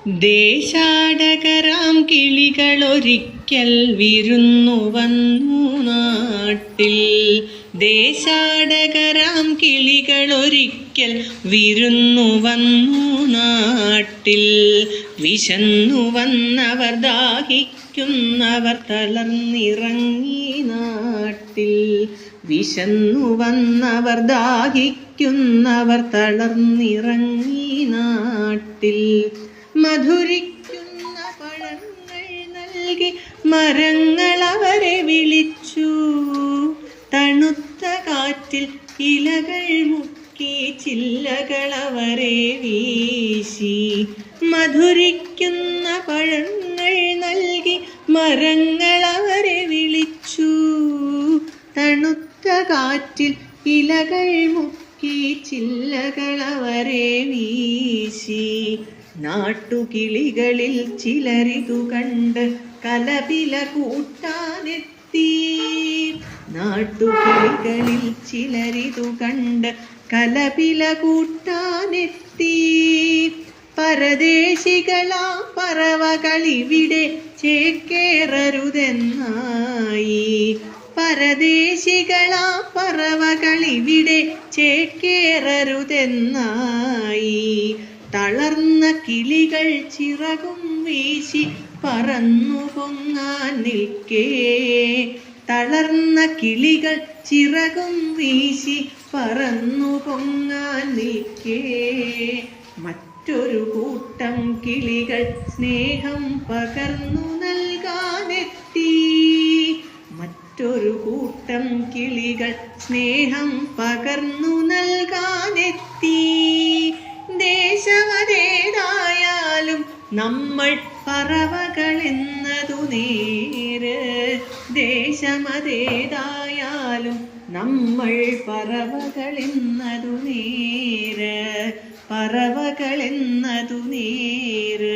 ദേശാടകരാം കിളികളൊരിക്കൽ വിരുന്നു വന്നു നാട്ടിൽ. ദേശാടകരാം കിളികളൊരിക്കൽ വിരുന്നു വന്നു നാട്ടിൽ. വിശന്നു വന്നവർ ദാഹിക്കുന്നവർ തളർന്നിറങ്ങി നാട്ടിൽ. വിശന്നു വന്നവർ ദാഹിക്കുന്നവർ തളർന്നിറങ്ങി നാട്ടിൽ. മധുരിക്കുന്ന പഴങ്ങൾ നൽകി മരങ്ങൾ അവരെ വിളിച്ചു. തണുത്ത കാറ്റിൽ ഇലകൾ മുക്കി ചില്ലകൾ അവരെ വീശി. മധുരിക്കുന്ന പഴങ്ങൾ നൽകി മരങ്ങൾ അവരെ വിളിച്ചു. തണുത്ത കാറ്റിൽ ഇലകൾ മുക്കി ചില്ലകൾ അവരെ വീശി. നാട്ടുകിളികളിൽ ചിലരിതു കണ്ട് കലപില കൂട്ടാനെത്തി. നാട്ടുകിളികളിൽ ചിലരിതു കണ്ട് കലപില കൂട്ടാനെത്തി. പരദേശികളാ പറവകളിവിടെ ചേക്കേറരുതെന്നായി. പരദേശികളാ പറവകളിവിടെ ചേക്കേറരുതെന്നായി. തളർന്ന കിളികൾ ചിറകും വീശി പറന്നു പൊങ്ങാൻ നിൽക്കേ. തളർന്ന കിളികൾ ചിറകും വീശി പറന്നു പൊങ്ങാൻ നിൽക്കേ. മറ്റൊരു കൂട്ടം കിളികൾ സ്നേഹം പകർന്നു നൽകാനെത്തി. മറ്റൊരു കൂട്ടം കിളികൾ സ്നേഹം പകർന്നു നൽകാനെത്തി. ദേശമതേതായാലും നമ്മൾ പറവകളെന്നതു നേര്. ദേശമതേതായാലും നമ്മൾ പറവകളെന്നതു നേര്. പറവകളെന്നതു നേര്.